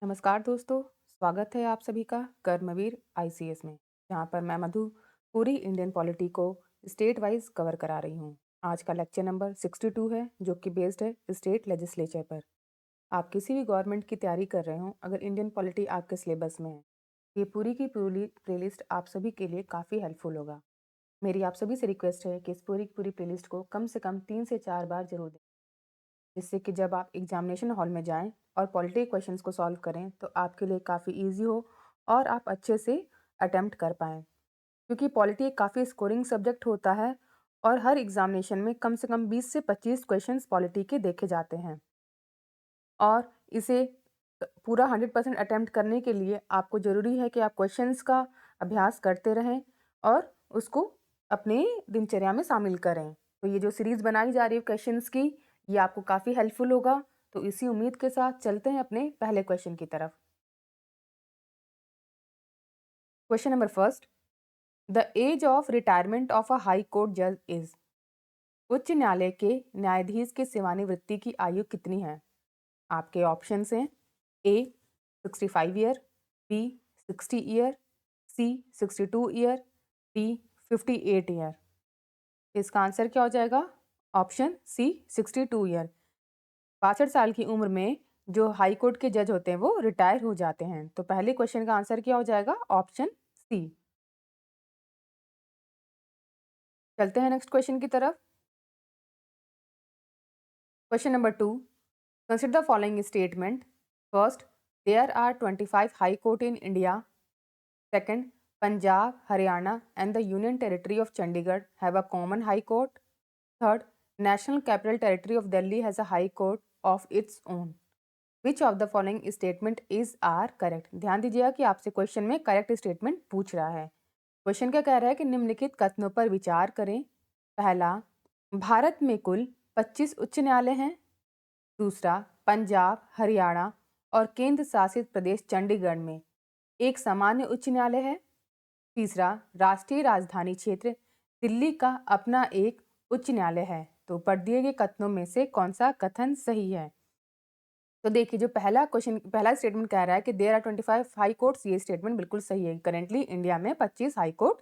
नमस्कार दोस्तों, स्वागत है आप सभी का कर्मवीर आईसीएस में, जहां पर मैं मधु पूरी इंडियन पॉलिटी को स्टेट वाइज कवर करा रही हूं। आज का लेक्चर नंबर 62 है, जो कि बेस्ड है स्टेट लेजिस्लेचर पर। आप किसी भी गवर्नमेंट की तैयारी कर रहे हो, अगर इंडियन पॉलिटी आपके सिलेबस में है, ये पूरी की पूरी प्लेलिस्ट आप सभी के लिए काफ़ी हेल्पफुल होगा। मेरी आप सभी से रिक्वेस्ट है कि इस पूरी की पूरी प्लेलिस्ट को कम से कम 3 से 4 बार जरूर दें, जिससे कि जब आप एग्जामिनेशन हॉल में जाएं और पॉलिटी क्वेश्चंस को सॉल्व करें तो आपके लिए काफ़ी इजी हो और आप अच्छे से अटेम्प्ट कर पाएँ। क्योंकि पॉलिटी एक काफ़ी स्कोरिंग सब्जेक्ट होता है और हर एग्जामिनेशन में कम से कम 20 से 25 क्वेश्चंस पॉलिटी के देखे जाते हैं और इसे पूरा 100% अटेम्प्ट करने के लिए आपको ज़रूरी है कि आप क्वेश्चंस का अभ्यास करते रहें और उसको अपने दिनचर्या में शामिल करें। तो ये जो सीरीज़ बनाई जा रही है क्वेश्चंस की, ये आपको काफ़ी हेल्पफुल होगा। तो इसी उम्मीद के साथ चलते हैं अपने पहले क्वेश्चन की तरफ। Question number first, the age of retirement of a high court जज इज। उच्च न्यायालय के न्यायाधीश की सेवानिवृत्ति की आयु कितनी है? आपके ऑप्शंस हैं ए 65 ईयर, बी 60 ईयर, सी 62 ईयर, डी 58 ईयर। इसका आंसर क्या हो जाएगा? ऑप्शन सी 62 ईयर। 62 साल की उम्र में जो हाई कोर्ट के जज होते हैं वो रिटायर हो जाते हैं। तो पहले क्वेश्चन का आंसर क्या हो जाएगा? Option C. चलते हैं नेक्स्ट क्वेश्चन की तरफ। Question number 2, consider the following statement. First, there are 25 high court in India. Second, Punjab, Haryana and the Union Territory of Chandigarh have a common high court. Third, National Capital Territory of Delhi has a high court of its own. Which of the following statement is are correct? ध्यान दीजिएगा कि आपसे question में correct statement पूछ रहा है। Question क्या कह रहा है कि निम्नलिखित कथनों पर विचार करें। पहला, भारत में कुल 25 उच्च न्यायालय हैं। दूसरा, पंजाब, हरियाणा और केंद्र शासित प्रदेश चंडीगढ़ में एक सामान्य उच्च न्यायालय है। तीसरा, राष्ट्रीय राजधानी क्षेत्र दिल्ली का अपना एक उच्च न्यायालय है। तो ऊपर दिए गए कथनों में से कौन सा कथन सही है? तो देखिए, जो पहला स्टेटमेंट कह रहा है कि देयर आर 25 हाई कोर्ट्स, ये स्टेटमेंट बिल्कुल सही है। करेंटली इंडिया में 25 हाई कोर्ट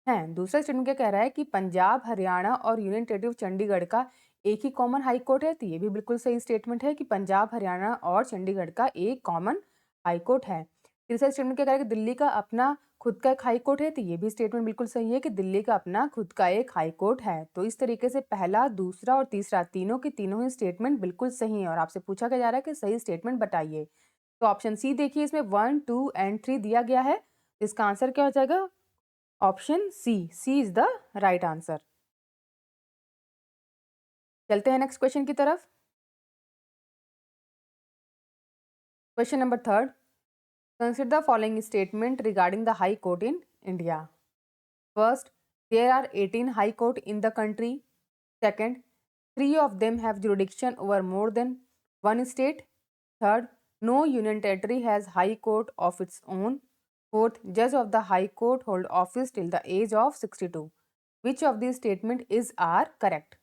हैं। दूसरा स्टेटमेंट क्या कह रहा है कि पंजाब, हरियाणा और यूनियन टेरिटरी ऑफ चंडीगढ़ का एक ही कॉमन हाई कोर्ट है। तो ये भी बिल्कुल सही स्टेटमेंट है कि पंजाब, हरियाणा और चंडीगढ़ का एक कॉमन हाई कोर्ट है। तीसरा स्टेटमेंट क्या कह रहा है कि दिल्ली का अपना खुद का एक हाई कोर्ट है। तो ये भी स्टेटमेंट बिल्कुल सही है कि दिल्ली का अपना खुद का एक हाई कोर्ट है। तो इस तरीके से पहला, दूसरा और तीसरा तीनों के तीनों ही स्टेटमेंट बिल्कुल सही है और आपसे पूछा क्या जा रहा है कि सही स्टेटमेंट बताइए। तो ऑप्शन सी देखिए, इसमें 1, 2 एंड 3 दिया गया है। इसका आंसर क्या हो जाएगा? Option C is the right answer. चलते हैं नेक्स्ट क्वेश्चन की तरफ। Question number third, consider the following statement regarding the high court in India. First, there are 18 high court in the country. Second, 3 of them have jurisdiction over more than one state. Third, no union territory has high court of its own. Fourth, judge of the high court hold office till the age of 62. Which of these statement is are correct?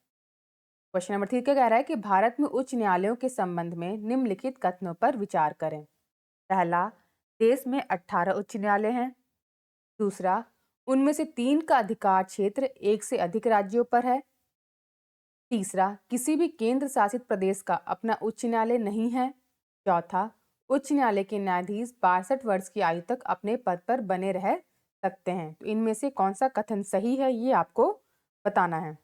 Question number 3 क्या कह रहा है कि भारत में उच्च न्यायालयों के संबंध में निम्नलिखित कथनों पर विचार करें। पहला, देश में 18 उच्च न्यायालय हैं। दूसरा, उनमें से 3 का अधिकार क्षेत्र एक से अधिक राज्यों पर है। तीसरा, किसी भी केंद्र शासित प्रदेश का अपना उच्च न्यायालय नहीं है। चौथा, उच्च न्यायालय के न्यायाधीश 62 वर्ष की आयु तक अपने पद पर बने रह सकते हैं। तो इनमें से कौन सा कथन सही है, ये आपको बताना है।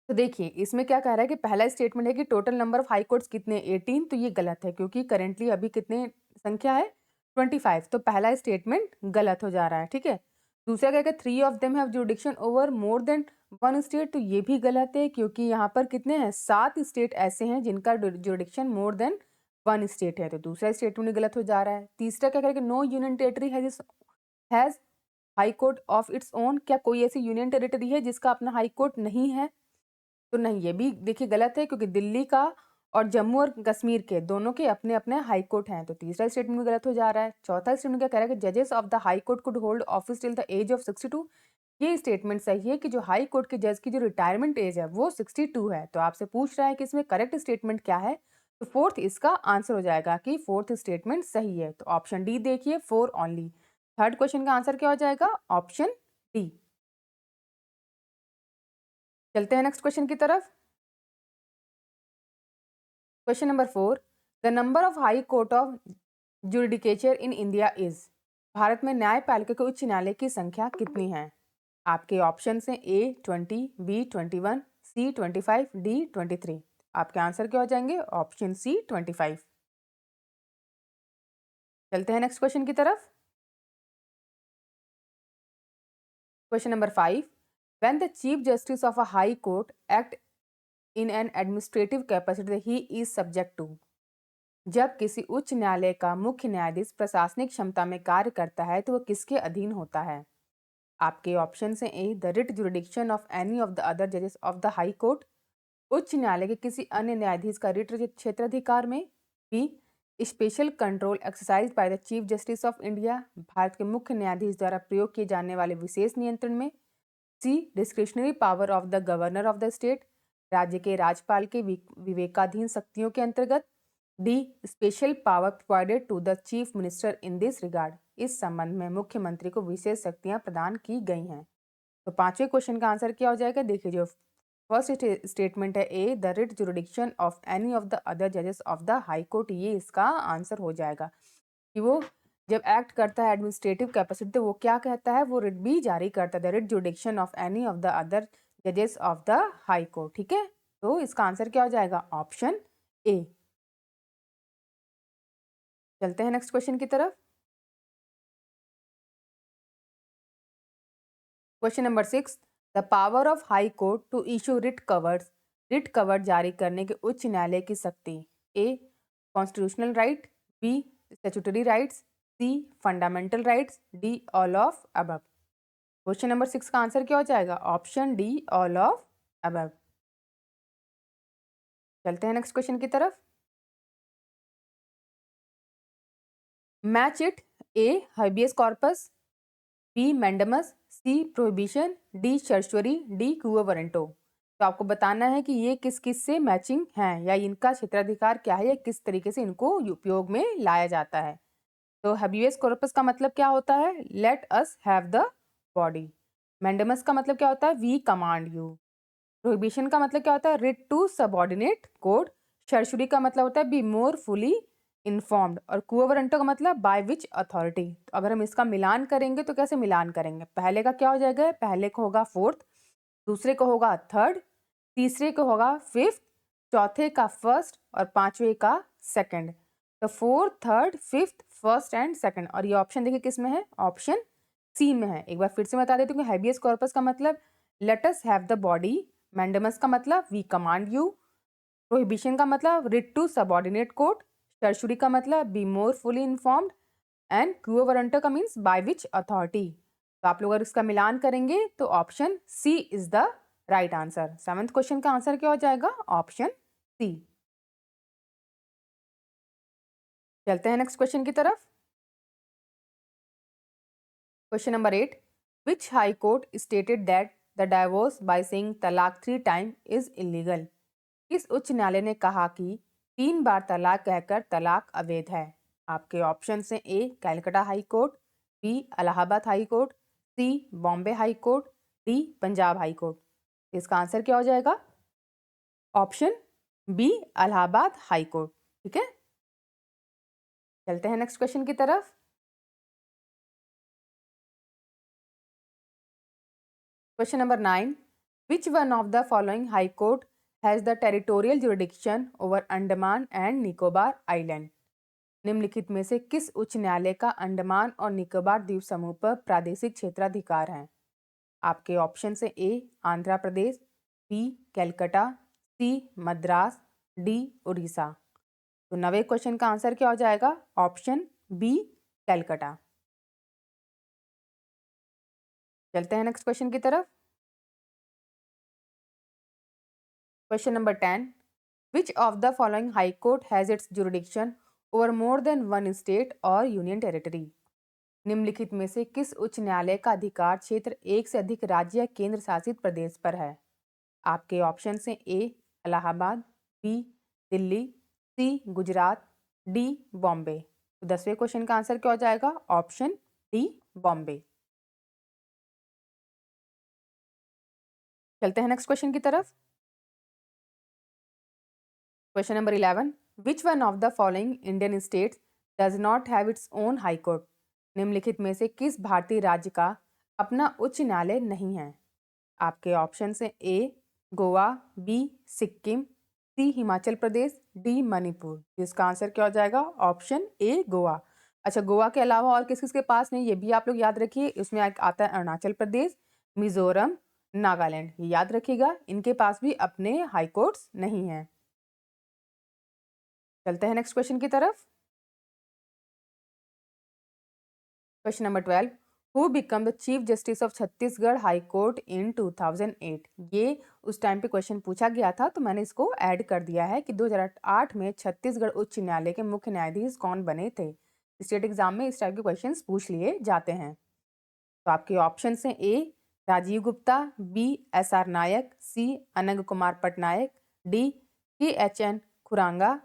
तो देखिए, इसमें क्या कह रहा है कि पहला स्टेटमेंट है कि total number of high courts कितने 18। तो ये गलत है क्योंकि करेंटली अभी कितने संख्या है 25। तो पहला स्टेटमेंट गलत हो जा रहा है। ठीक है। दूसरा क्या कहता है 3 of them have jurisdiction over more than one state. तो ये भी गलत है क्योंकि यहाँ पर कितने हैं 7 स्टेट ऐसे हैं जिनका जुरिडिक्शन मोर देन वन स्टेट है। तो दूसरा स्टेटमेंट गलत हो जा रहा है। तीसरा क्या करेगा no union territory has high court of its own. क्या कोई ऐसी यूनियन टेरिटरी है जिसका अपना हाई कोर्ट नहीं है? तो नहीं, ये भी देखिए गलत है क्योंकि दिल्ली का और जम्मू और कश्मीर के दोनों के अपने अपने हाई कोर्ट हैं। तो तीसरा स्टेटमेंट गलत हो जा रहा है। चौथा स्टेटमेंट क्या कह रहा है कि जजेस of the high court could hold office till the age of 62। ये स्टेटमेंट सही है कि जो हाई कोर्ट के जज की जो रिटायरमेंट एज है वो 62 है। तो आपसे पूछ रहा है कि इसमें करेक्ट स्टेटमेंट क्या है? तो फोर्थ इसका आंसर हो जाएगा कि फोर्थ स्टेटमेंट सही है। तो ऑप्शन डी देखिए, 4 ओनली। थर्ड क्वेश्चन का आंसर क्या हो जाएगा? Option D. चलते हैं नेक्स्ट क्वेश्चन की तरफ। Question number 4, the number of high court of judicature in India is. Bharat में न्यायपालिका के उच्च न्यायालय की संख्या कितनी है? आपके ऑप्शन हैं ए 20, बी 21, सी 25, डी 23। आपके आंसर क्या हो जाएंगे? Option C 25। चलते हैं नेक्स्ट क्वेश्चन की तरफ। Question number 5, when the chief justice of a high court act in an administrative capacity he is subject to. जब किसी उच्च न्यायालय का मुख्य न्यायाधीश प्रशासनिक क्षमता में कार्य करता है तो वह किसके अधीन होता है? आपके ऑप्शन हैं A the writ jurisdiction of any of the other जजेस ऑफ द हाई कोर्ट, उच्च न्यायालय के किसी अन्य न्यायाधीश का रिट क्षेत्राधिकार में। B special control exercise by the chief justice of India, भारत के मुख्य न्यायाधीश द्वारा प्रयोग किए जाने वाले विशेष नियंत्रण में। C discretionary power of the governor of the state, राज्य के राज्यपाल के विवेकाधीन शक्तियों के अंतर्गत। D special power provided to the chief minister in this regard, इस संबंध में मुख्यमंत्री को विशेष शक्तियां प्रदान की गई हैं। तो पांचवें क्वेश्चन का आंसर क्या हो जाएगा? देखिए, जो फर्स्ट स्टेटमेंट है A the writ jurisdiction of any of the other जजेस ऑफ द हाई कोर्ट, ये इसका आंसर हो जाएगा कि वो जब एक्ट करता है एडमिनिस्ट्रेटिव कैपेसिटी तो वो क्या कहता है? वो रिट भी जारी करता है, the writ jurisdiction of any of the other जजेस ऑफ द हाई कोर्ट। ठीक है, तो इसका आंसर क्या हो जाएगा? Option A. चलते हैं नेक्स्ट क्वेश्चन की तरफ। Question number 6, the power of high court to issue writ covers, writ cover जारी करने के उच्च न्यायालय की शक्ति। A constitutional right, B statutory rights, C fundamental rights, D all of above. Question number 6 का आंसर क्या हो जाएगा? Option D all of above. चलते हैं नेक्स्ट क्वेश्चन की तरफ। Match it, A habeas corpus, B mandamus, C prohibition, D certiorari, D quo warranto. तो आपको बताना है कि ये किस किस से मैचिंग है या इनका क्षेत्राधिकार क्या है या किस तरीके से इनको उपयोग में लाया जाता है। तो हैबियस कॉर्पस का मतलब क्या होता है? Late us have the body. Mandamus का मतलब क्या होता है? We command you. प्रोहिबिशन का मतलब क्या होता है? Writ to subordinate court. Certiorari का मतलब होता है बी मोर फुली इन्फॉर्म्ड। और क्वो वारंटो का मतलब बाय विच अथॉरिटी। तो अगर हम इसका मिलान करेंगे तो कैसे मिलान करेंगे? पहले का क्या हो जाएगा? पहले को होगा फोर्थ, दूसरे को होगा थर्ड, तीसरे को होगा फिफ्थ, चौथे का फर्स्ट और पांचवे का सेकंड। तो fourth, third, fifth, first and second. और ये ऑप्शन देखिए किस में है? ऑप्शन सी में है। एक बार फिर से बता देती हूँ कि हैबियस कॉर्पस का मतलब let us have the body, mandamus का मतलब वी कमांड यू, प्रोहिबिशन का मतलब writ to subordinate court, certiorari का मतलब be more fully informed and quo warranto का मीन्स बाय विच अथॉरिटी। तो आप लोग अगर इसका मिलान करेंगे तो option C is the right answer. Seventh question का आंसर क्या हो जाएगा? Option C. चलते हैं नेक्स्ट क्वेश्चन की तरफ। Question number 8, which high court stated that the divorce by saying तलाक 3 टाइम इज इलीगल। किस उच्च न्यायालय ने कहा कि 3 बार तलाक कहकर तलाक अवैध है? आपके ऑप्शन हैं A Calcutta high court, B Allahabad high court, C Bombay high court, D Punjab high court. इसका आंसर क्या हो जाएगा? Option B Allahabad high court. ठीक है, चलते हैं नेक्स्ट क्वेश्चन की तरफ। Question number 9, which one of the following high court has the territorial jurisdiction over Andaman and Nicobar island. निम्नलिखित में से किस उच्च न्यायालय का अंडमान और निकोबार द्वीप समूह पर प्रादेशिक क्षेत्राधिकार है? आपके ऑप्शन से A Andhra Pradesh, B Calcutta, C Madras, D Orissa. तो 9वें क्वेश्चन का आंसर क्या हो जाएगा? Option B Calcutta. चलते हैं नेक्स्ट क्वेश्चन की तरफ। Question number 10, which of the following high court has its jurisdiction over more than one state और यूनियन टेरिटरी। निम्नलिखित में से किस उच्च न्यायालय का अधिकार क्षेत्र एक से अधिक राज्य या केंद्र शासित प्रदेश पर है? आपके ऑप्शन हैं ए इलाहाबाद, बी दिल्ली, सी गुजरात, डी बॉम्बे। तो 10वें क्वेश्चन का आंसर क्या हो जाएगा? Option D Bombay. चलते हैं नेक्स्ट क्वेश्चन की तरफ। Question number 11, which one of the following Indian states does not have its own high court? निम्नलिखित में से किस भारतीय राज्य का अपना उच्च न्यायालय नहीं है? आपके ऑप्शन हैं ए गोवा, बी सिक्किम, सी हिमाचल प्रदेश, डी मणिपुर। इसका आंसर क्या हो जाएगा? ऑप्शन ए गोवा। अच्छा, गोवा के अलावा और किस किस के पास नहीं, ये भी आप लोग याद रखिए। इसमें आता है अरुणाचल प्रदेश, मिजोरम, नागालैंड। ये याद रखिएगा, इनके पास भी अपने हाई कोर्ट्स नहीं हैं। चलते हैं नेक्स्ट क्वेश्चन की तरफ। Question number 12, who become the chief justice of Chhattisgarh high court in 2008? ये उस टाइम पे क्वेश्चन पूछा गया था, तो मैंने इसको ऐड कर दिया है कि 2008 में छत्तीसगढ़ उच्च न्यायालय के मुख्य न्यायाधीश कौन बने थे। स्टेट एग्जाम में इस टाइप के क्वेश्चन पूछ लिए जाते हैं। तो आपके ऑप्शन हैं ए राजीव गुप्ता, बी SR नायक, सी अनंग कुमार पटनायक, डी KHN खुरांगा,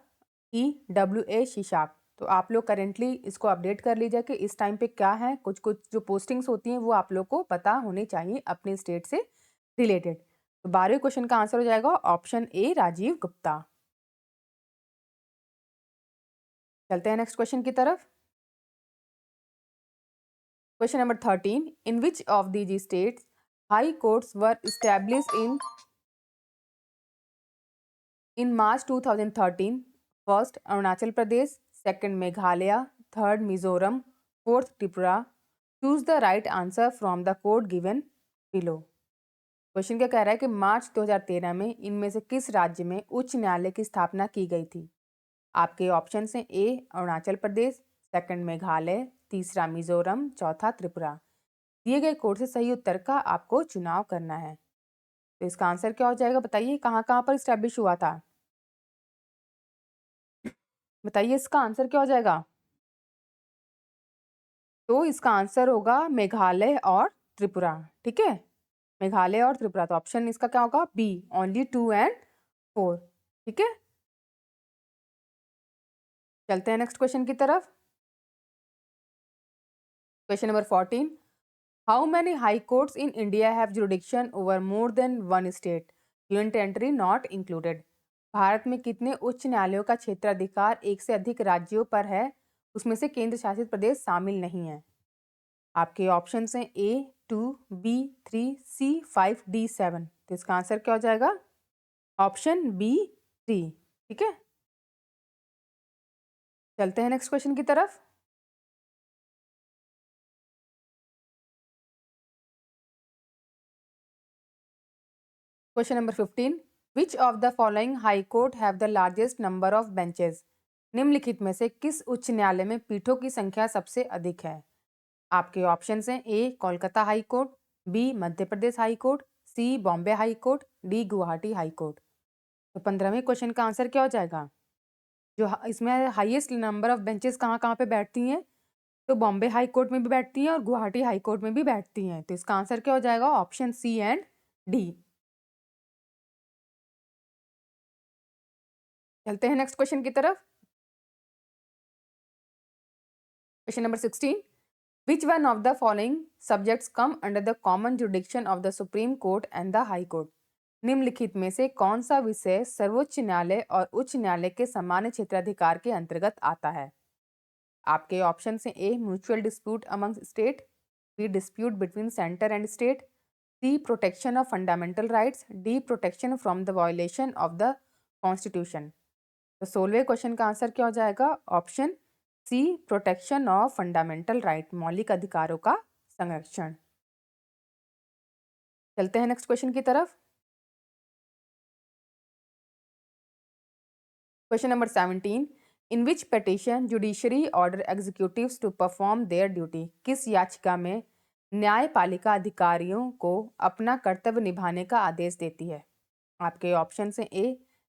ई WA शिशाक। तो आप लोग करेंटली इसको अपडेट कर लीजिए कि इस टाइम पे क्या है। कुछ कुछ जो पोस्टिंग्स होती हैं वो आप लोग को पता होनी चाहिए अपने स्टेट से रिलेटेड। तो 12वें क्वेश्चन का आंसर हो जाएगा ऑप्शन ए राजीव गुप्ता। चलते हैं नेक्स्ट क्वेश्चन की तरफ। Question number 13, in which of these states high courts were established in March 2013? First Arunachal Pradesh, second Meghalaya, third Mizoram, fourth Tripura. Choose the right answer from the code given below. Question क्या कह रहा है कि मार्च 2013 में इनमें से किस राज्य में उच्च न्यायालय की स्थापना की गई थी? आपके ऑप्शन हैं ए अरुणाचल प्रदेश, सेकंड मेघालय, तीसरा मिजोरम, चौथा त्रिपुरा। दिए गए कोड से सही उत्तर का आपको चुनाव करना है। तो इसका आंसर क्या हो जाएगा? बताइए कहाँ कहाँ पर स्टैब्लिश हुआ था? बताइए इसका आंसर क्या हो जाएगा? तो इसका आंसर होगा मेघालय और त्रिपुरा। ठीक है, मेघालय और त्रिपुरा। तो ऑप्शन इसका क्या होगा? B, only 2 and 4। ठीक है, चलते हैं नेक्स्ट क्वेश्चन की तरफ। Question number 14, how many high courts in India have jurisdiction over more than one state? Union territory not included. भारत में कितने उच्च न्यायालयों का क्षेत्राधिकार एक से अधिक राज्यों पर है, उसमें से केंद्र शासित प्रदेश शामिल नहीं है? आपके ऑप्शन हैं A2, B3, C5, D7। तो इसका आंसर क्या हो जाएगा? Option B3। ठीक है, चलते हैं नेक्स्ट क्वेश्चन की तरफ। Question number 15, which of the following high court have the largest number of benches? निम्नलिखित में से किस उच्च न्यायालय में पीठों की संख्या सबसे अधिक है? आपके ऑप्शन हैं A Kolkata high court, B Madhya Pradesh high court, C Bombay high court, D Guwahati high court. तो 15वें क्वेश्चन का आंसर क्या हो जाएगा? जो इसमें हाईएस्ट नंबर ऑफ बेंचेस कहाँ कहाँ पे बैठती हैं? तो बॉम्बे हाई कोर्ट में भी बैठती हैं और गुवाहाटी हाई कोर्ट में भी बैठती हैं। तो इसका आंसर क्या हो जाएगा? Option C and D. चलते हैं नेक्स्ट क्वेश्चन की तरफ। Question number 16, which one of the following subjects come under the common jurisdiction of the supreme court and the high court? निम्नलिखित में से कौन सा विषय सर्वोच्च न्यायालय और उच्च न्यायालय के सामान्य क्षेत्राधिकार के अंतर्गत आता है? आपके ऑप्शन हैं A mutual dispute among state, B dispute between centre and state, C protection of fundamental rights, D protection from the violation of the constitution. तो 16वें क्वेश्चन का आंसर क्या हो जाएगा? Option C protection of fundamental right, मौलिक अधिकारों का संरक्षण। चलते हैं नेक्स्ट क्वेश्चन की तरफ। Question number 17, in which petition judiciary order executives to perform their duty? किस याचिका में न्यायपालिका अधिकारियों को अपना कर्तव्य निभाने का आदेश देती है? आपके ऑप्शन हैं A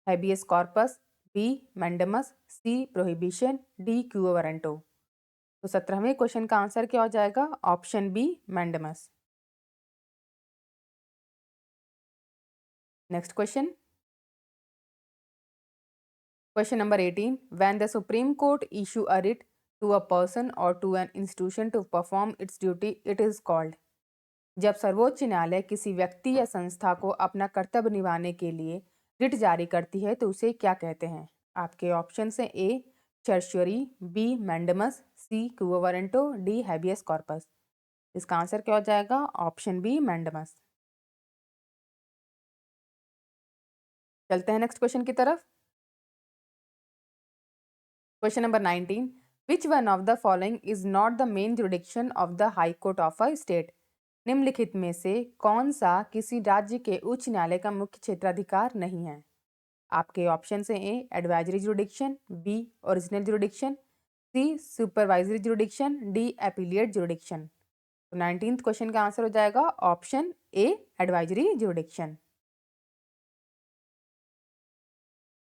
habeas corpus, B mandamus, C prohibition, D quo warranto. तो 17वें क्वेश्चन का आंसर क्या हो जाएगा? Option B mandamus. Next question. Question number 18. When the Supreme Court issue a writ to a person or to an institution to perform its duty, it is called. जब सर्वोच्च न्यायालय किसी व्यक्ति या संस्था को अपना कर्तव्य निभाने के लिए रिट जारी करती है तो उसे क्या कहते हैं? आपके ऑप्शन हैं A certiorari, B mandamus, C quo warranto, D habeas corpus. इसका आंसर क्या हो जाएगा? Option B mandamus. चलते हैं नेक्स्ट क्वेश्चन की तरफ। Question number 19. Which one of the following is not the main jurisdiction of the High Court of a state? निम्नलिखित में से कौन सा किसी राज्य के उच्च न्यायालय का मुख्य क्षेत्राधिकार नहीं है? आपके ऑप्शन हैं A advisory jurisdiction, B original jurisdiction, C supervisory jurisdiction, D appellate jurisdiction. तो 19th क्वेश्चन का आंसर हो जाएगा option A advisory jurisdiction.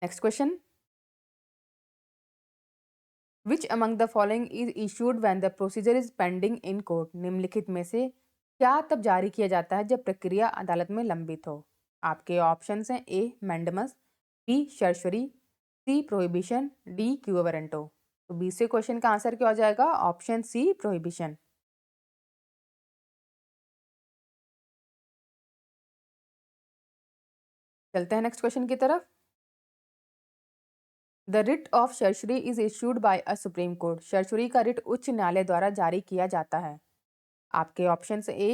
Next question. Which among the following is issued when the procedure is pending in court? निम्नलिखित में से क्या तब जारी किया जाता है जब प्रक्रिया अदालत में लंबित हो? आपके ऑप्शंस हैं A mandamus, B certiorari, C prohibition, D quo warranto. तो 20वें क्वेश्चन का आंसर क्या हो जाएगा? Option C prohibition. चलते हैं नेक्स्ट क्वेश्चन की तरफ। The writ of certiorari is issued by a supreme court. Certiorari का रिट उच्च न्यायालय द्वारा जारी किया जाता है। आपके option A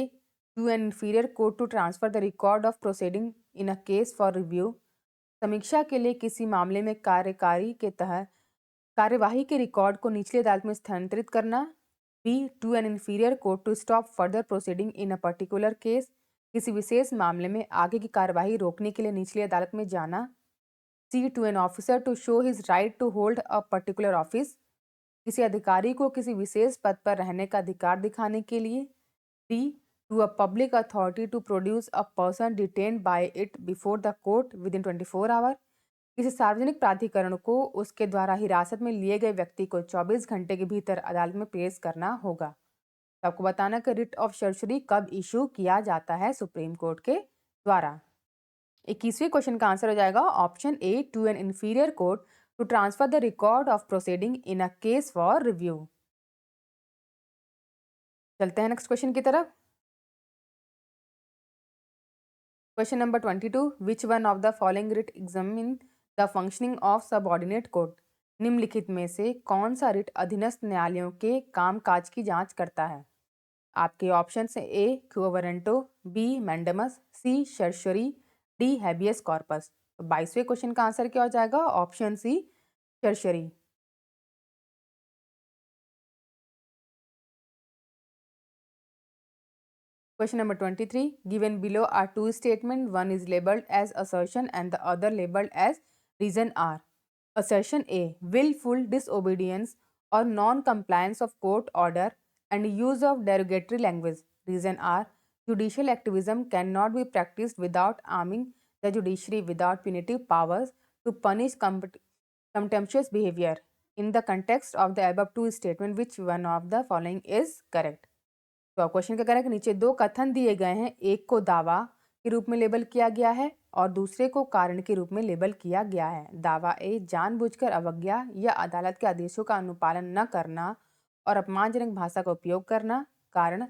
to an inferior court to transfer the record of proceeding in a case for review. समीक्षा के लिए किसी मामले में कार्यकारी के तहत कार्यवाही के रिकॉर्ड को निचली अदालत में स्थानांतरित करना। B to an inferior court to stop further proceeding in a particular case. किसी विशेष मामले में आगे की कार्यवाही रोकने के लिए निचली अदालत में जाना। C to an officer to show his right to hold a particular office. किसी अधिकारी को किसी विशेष पद पर रहने का अधिकार दिखाने के लिए। D to a public authority to produce a person detained by it before the court within 24 hour. किसी सार्वजनिक प्राधिकरण को उसके द्वारा हिरासत में लिए गए व्यक्ति को 24 घंटे के भीतर अदालत में पेश करना होगा। तो आपको बताना कि रिट ऑफ सर्श्योरी कब इशू किया जाता है सुप्रीम कोर्ट के द्वारा। 21वें क्वेश्चन का आंसर हो जाएगा option A to an inferior court to transfer the record of proceeding in a case for review. चलते हैं नेक्स्ट क्वेश्चन की तरफ। Question number 22. Which one of the following writ examine the functioning of subordinate court? निम्नलिखित में से कौन सा writ अधीनस्थ न्यायालयों के कामकाज की जांच करता है? आपके ऑप्शन हैं A quo warranto, B mandamus, C certiorari, D habeas corpus. तो 22वें क्वेश्चन का आंसर क्या हो जाएगा? Option C certiorari. Question number 23. Given below are two statements. One is labeled as assertion and the other labeled as reason are. Assertion A. Willful disobedience or non-compliance of court order and use of derogatory language. Reason R. Judicial activism cannot be practiced without arming the judiciary without punitive powers to punish contemptuous behavior. In the context of the above two statements, which one of the following is correct? तो question क्या कह रहा है कि नीचे दो कथन दिए गए हैं, एक को दावा के रूप में लेबल किया गया है और दूसरे को कारण के रूप में लेबल किया गया है। दावा ए जानबूझकर अवज्ञा या अदालत के आदेशों का अनुपालन न करना और अपमानजनक भाषा का उपयोग करना। कारण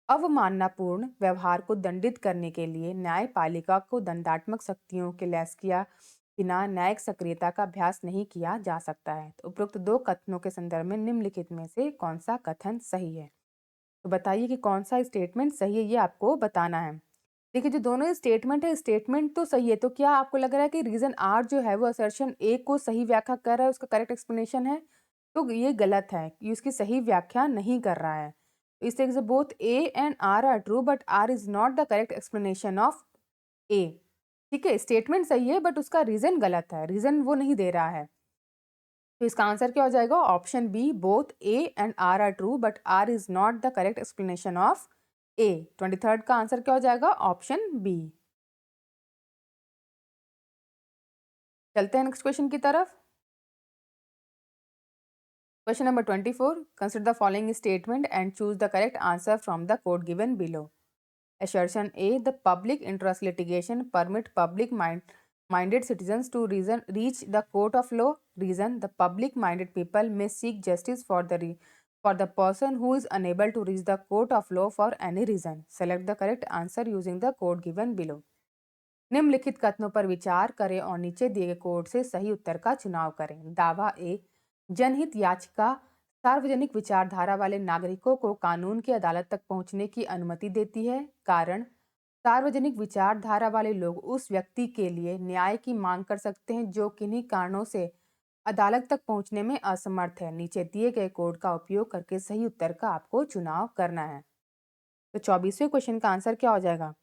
अवमाननापूर्ण व्यवहार को दंडित करने के लिए न्यायपालिका को दंडात्मक शक्तियों के लैस किया बिना न्यायिक सक्रियता का अभ्यास नहीं किया जा सकता है। तो उपरोक्त दो कथनों के संदर्भ में निम्नलिखित में से कौन सा कथन सही है? तो बताइए कि कौन सा स्टेटमेंट सही है, ये आपको बताना है। देखिए जो दोनों स्टेटमेंट है, स्टेटमेंट तो सही है, तो क्या आपको लग रहा है कि रीजन आर जो है वो असर्शन ए को सही व्याख्या कर रहा है, उसका करेक्ट एक्सप्लेनेशन है? तो ये गलत है, ये उसकी सही व्याख्या नहीं कर रहा है। इस तरीके से both A and R true but R is not the correct explanation of A. ठीक है, स्टेटमेंट सही है बट उसका रीजन गलत है, रीजन वो नहीं दे रहा है। तो इसका आंसर क्या हो जाएगा? Option B both A and R true but R is not the correct explanation of A. 23rd का आंसर क्या हो जाएगा? Option B. चलते हैं नेक्स्ट क्वेश्चन की तरफ। Question number 24. Consider the following statement and choose the correct answer from the code given below. Assertion A. The public interest litigation permit public minded citizens to reach the court of law. Reason: the public minded people may seek justice for the person who is unable to reach the court of law for any reason. Select the correct answer using the code given below. निम्नलिखित कथनों पर विचार करें और नीचे दिए गए code से सही उत्तर का चुनाव करें। दावा ए, जनहित याचिका सार्वजनिक विचारधारा वाले नागरिकों को कानून की अदालत तक पहुंचने की अनुमति देती है। कारण: सार्वजनिक विचारधारा वाले लोग उस व्यक्ति के लिए न्याय की मांग कर सकते हैं जो किन्हीं कारणों से अदालत तक पहुंचने में असमर्थ है। नीचे दिए गए कोड का उपयोग करके सही उत्तर का आपको चुनाव करना है। तो 24वें क्वेश्चन का आंसर क्या हो जाएगा?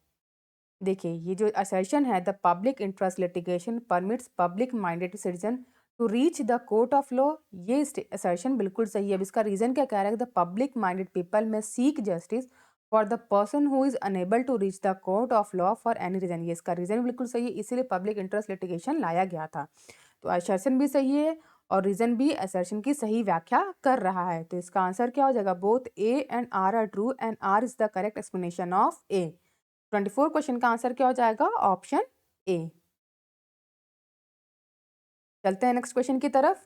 देखिए, ये जो असर्शन है, the public interest litigation permits public minded citizen to reach the court of law, ये असर्शन बिल्कुल सही है। अब इसका रीजन क्या कह रहा है? The public minded people may seek justice for the person who is unable to reach the court of law for any reason. ये इसका रीजन बिल्कुल सही है, इसीलिए पब्लिक इंटरेस्ट लिटिगेशन लाया गया था। तो असर्शन भी सही है और रीजन भी असर्शन की सही व्याख्या कर रहा है। तो इसका आंसर क्या हो जाएगा? Both A and R are true and R is the correct explanation of A. 24 question का आंसर क्या हो जाएगा? Option A. चलते हैं नेक्स्ट क्वेश्चन की तरफ।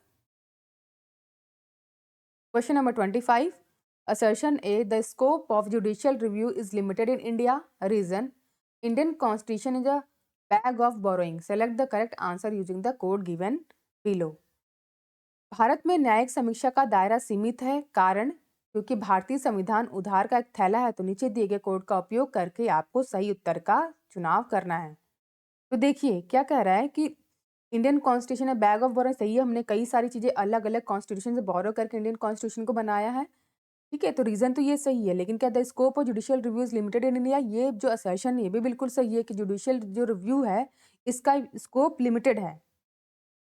Question number 25, assertion A, the scope of judicial review is limited in India. Reason: Indian constitution is a bag of borrowing. Select the correct answer using the code given below. Bharat में न्यायिक समीक्षा का दायरा सीमित है। कारण: क्योंकि भारतीय संविधान उधार का एक थैला है। तो नीचे दिए गए कोड का उपयोग करके आपको सही उत्तर का चुनाव करना है। तो देखिए क्या कह रहा है कि इंडियन कॉन्स्टिट्यूशन है बैग ऑफ बोरो, सही है। हमने कई सारी चीजें अलग अलग कॉन्स्टिट्यूशन से बोरो करके इंडियन कॉन्स्टिट्यूशन को बनाया है, ठीक है। तो रीजन तो ये सही है, लेकिन क्या the scope of judicial review is limited in India, ये जो असर्शन है ये भी बिल्कुल सही है कि जुडिशियल जो रिव्यू है इसका स्कोप लिमिटेड है,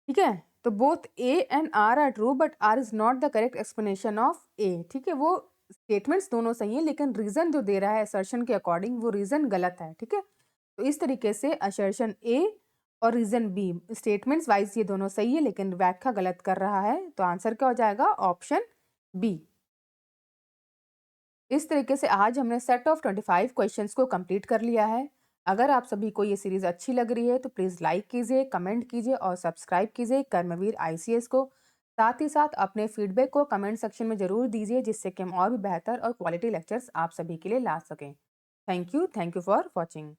ठीक है। तो both A and R are true but R is not the correct explanation of A, ठीक है। वो स्टेटमेंट्स दोनों सही है लेकिन रीजन जो दे रहा है असर्शन के अकॉर्डिंग वो रीजन गलत है, ठीक है। तो इस तरीके से असर्शन ए और रीजन बी स्टेटमेंट्स वाइज ये दोनों सही है लेकिन व्याख्या गलत कर रहा है। तो आंसर क्या हो जाएगा? Option B. इस तरीके से आज हमने सेट ऑफ 25 क्वेश्चंस को कंप्लीट कर लिया है। अगर आप सभी को ये सीरीज अच्छी लग रही है तो प्लीज़ लाइक कीजिए, कमेंट कीजिए और सब्सक्राइब कीजिए कर्मवीर आईसीएस को। साथ ही साथ अपने फीडबैक को कमेंट सेक्शन में ज़रूर दीजिए जिससे कि हम और भी बेहतर और क्वालिटी लेक्चर्स आप सभी के लिए ला सकें। Thank you for watching.